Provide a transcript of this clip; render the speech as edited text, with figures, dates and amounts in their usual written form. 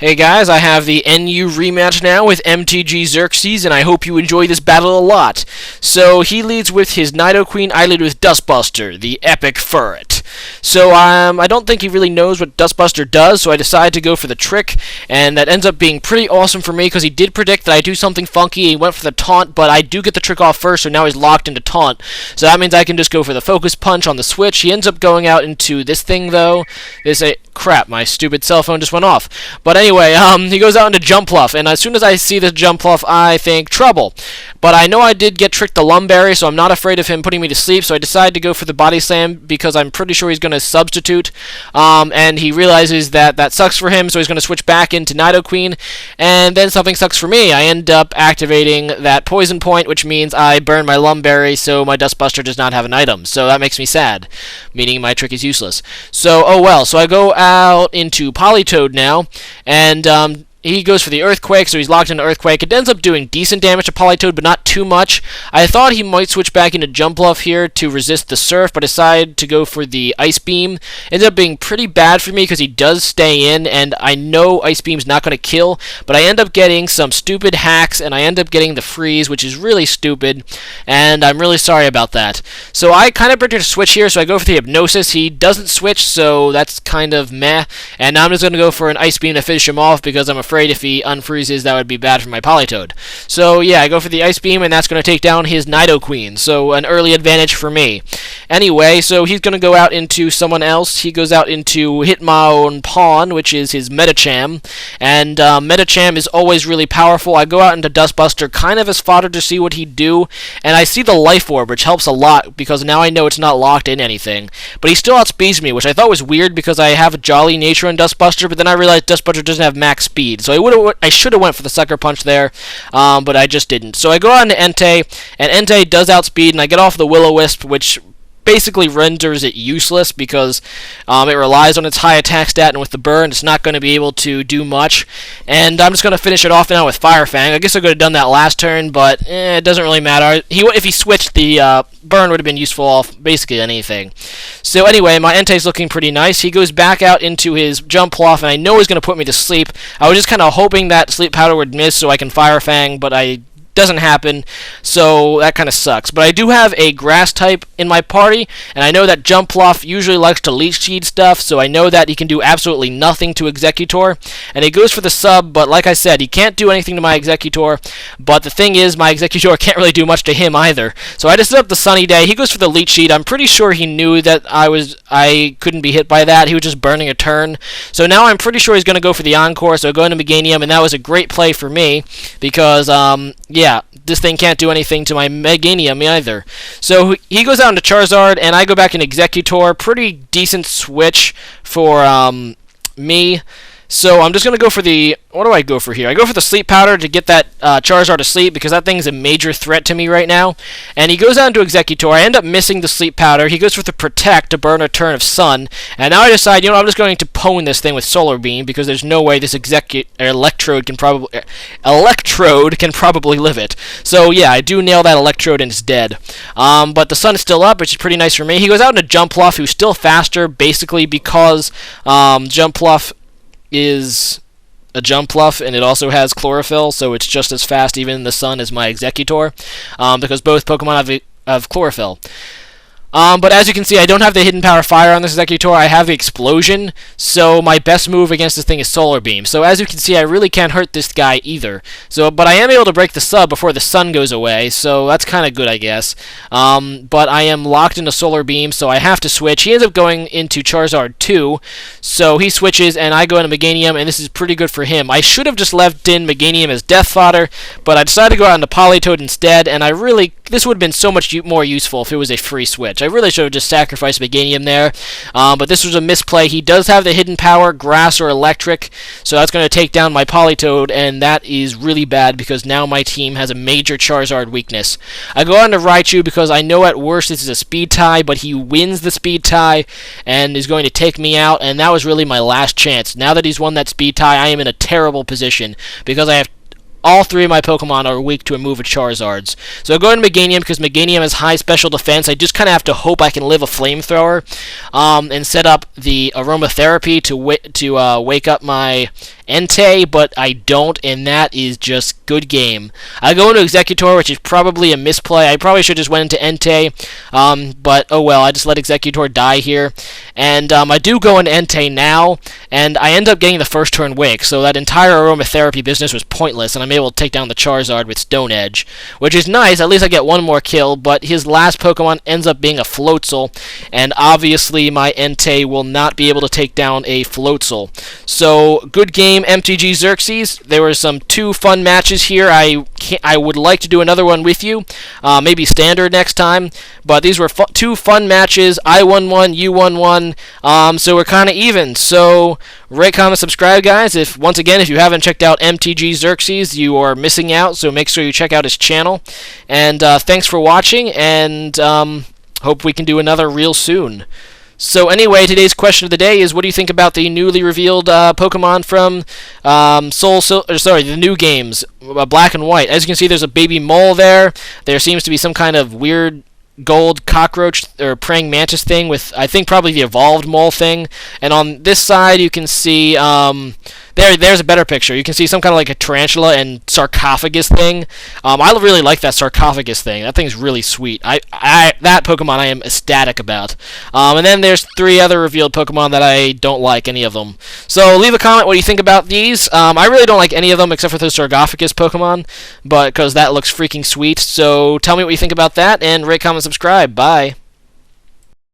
Hey guys, I have the NU rematch now with MTGXerxes, and I hope you enjoy this battle a lot. So he leads with his Nido Queen, I lead with Dustbuster, the epic ferret. So I don't think he really knows what Dustbuster does, so I decide to go for the trick, and that ends up being pretty awesome for me because he did predict that I do something funky. He went for the taunt, but I do get the trick off first, so now he's locked into taunt. So that means I can just go for the focus punch on the switch. He ends up going out into this thing though. Crap, my stupid cell phone just went off. But anyway, he goes out into Jump Pluff, and as soon as I see this Jump Pluff, I think trouble. But I know I did get tricked the Lumberry, so I'm not afraid of him putting me to sleep, so I decide to go for the Body Slam because I'm pretty sure he's going to substitute. And he realizes that that sucks for him, so he's going to switch back into Nido Queen, and then something sucks for me. I end up activating that Poison Point, which means I burn my Lumberry, so my Dustbuster does not have an item. So that makes me sad, meaning my trick is useless. So, oh well, so I go out into Politoed now, and he goes for the Earthquake, so he's locked into Earthquake. It ends up doing decent damage to Politoed, but not too much. I thought he might switch back into Jump Bluff here to resist the Surf, but decided to go for the Ice Beam. Ends up being pretty bad for me because he does stay in, and I know Ice Beam's not going to kill, but I end up getting some stupid hacks, and I end up getting the Freeze, which is really stupid, and I'm really sorry about that. So I kind of predicted a switch here, so I go for the Hypnosis. He doesn't switch, so that's kind of meh, and now I'm just going to go for an Ice Beam to finish him off because I'm afraid if he unfreezes, that would be bad for my Politoed. So yeah, I go for the Ice Beam, and that's going to take down his Nido Queen, so an early advantage for me. Anyway, so he's going to go out into someone else. He goes out into Hitmon Pawn, which is his Metacham, and Metacham is always really powerful. I go out into Dustbuster kind of as fodder to see what he'd do, and I see the Life Orb, which helps a lot because now I know it's not locked in anything. But he still outspeeds me, which I thought was weird because I have a Jolly nature in Dustbuster, but then I realized Dustbuster doesn't have max speed, so I should have went for the Sucker Punch there, but I just didn't. So I go on to Entei, and Entei does outspeed, and I get off the Will-O-Wisp, which basically renders it useless because it relies on its high attack stat, and with the burn, it's not going to be able to do much. And I'm just going to finish it off now with Fire Fang. I guess I could have done that last turn, but it doesn't really matter. If he switched, the burn would have been useful off basically anything. So anyway, my Entei's looking pretty nice. He goes back out into his Jump Pluff, and I know he's going to put me to sleep. I was just kind of hoping that Sleep Powder would miss so I can Fire Fang, but doesn't happen, so that kind of sucks. But I do have a grass type in my party, and I know that Jump Pluff usually likes to Leech Seed stuff, so I know that he can do absolutely nothing to Executor, and he goes for the sub, but like I said, he can't do anything to my Executor, but the thing is, my Executor can't really do much to him either. So I just set up the Sunny Day. He goes for the Leech Seed. I'm pretty sure he knew that I couldn't be hit by that. He was just burning a turn. So now I'm pretty sure he's going to go for the Encore, so I go into Meganium, and that was a great play for me, because, yeah, this thing can't do anything to my Meganium either. So he goes out into Charizard, and I go back in Executor. Pretty decent switch for me. So I'm just going to go for the... What do I go for here? I go for the Sleep Powder to get that Charizard to sleep because that thing's a major threat to me right now. And he goes out into Executor. I end up missing the Sleep Powder. He goes for the Protect to burn a turn of Sun. And now I decide, I'm just going to pwn this thing with Solar Beam because there's no way this Electrode can probably live it. So yeah, I do nail that Electrode and it's dead. But the Sun is still up, which is pretty nice for me. He goes out into Jump Pluff, who's still faster basically because Jump Pluff is a Jump Pluff, and it also has Chlorophyll, so it's just as fast even in the Sun as my Executor, because both Pokemon have Chlorophyll. But as you can see, I don't have the Hidden Power Fire on this Executor. I have the Explosion, so my best move against this thing is Solar Beam. So as you can see, I really can't hurt this guy either. But I am able to break the sub before the sun goes away, so that's kind of good, I guess. But I am locked into Solar Beam, so I have to switch. He ends up going into Charizard 2, so he switches, and I go into Meganium, and this is pretty good for him. I should have just left in Meganium as Death Fodder, but I decided to go out into Politoed instead, and this would have been so much more useful if it was a free switch. I really should have just sacrificed Meganium there, but this was a misplay. He does have the Hidden Power, Grass or Electric, so that's going to take down my Politoed, and that is really bad because now my team has a major Charizard weakness. I go on to Raichu because I know at worst this is a speed tie, but he wins the speed tie and is going to take me out, and that was really my last chance. Now that he's won that speed tie, I am in a terrible position because I have all three of my Pokemon are weak to a move of Charizard's. So I go into Meganium because Meganium has high special defense. I just kind of have to hope I can live a Flamethrower and set up the Aromatherapy to wake up my Entei, but I don't, and that is just good game. I go into Executor, which is probably a misplay. I probably should have just went into Entei, but oh well, I just let Executor die here. And I do go into Entei now, and I end up getting the first turn Wake, so that entire Aromatherapy business was pointless, and I'm able to take down the Charizard with Stone Edge, which is nice. At least I get one more kill, but his last Pokemon ends up being a Floatzel, and obviously my Entei will not be able to take down a Floatzel. So, good game, MTGXerxes. There were some 2 fun matches here. I would like to do another one with you, maybe standard next time, but these were 2 fun matches. I won one, you won one, so we're kind of even. So, rate, comment, subscribe, guys. Once again, if you haven't checked out MTGXerxes, you are missing out, so make sure you check out his channel. And thanks for watching, and hope we can do another real soon. So anyway, today's question of the day is, what do you think about the newly revealed Pokemon from the new games, Black and White? As you can see, there's a baby mole there. There seems to be some kind of weird gold cockroach or praying mantis thing with, I think, probably the evolved mole thing. And on this side, you can see there's a better picture. You can see some kind of like a tarantula and sarcophagus thing. I really like that sarcophagus thing. That thing's really sweet. That Pokemon I am ecstatic about. And then there's 3 other revealed Pokemon that I don't like any of them. So leave a comment what you think about these. I really don't like any of them except for the sarcophagus Pokemon, but because that looks freaking sweet. So tell me what you think about that, and rate, comment, subscribe. Bye.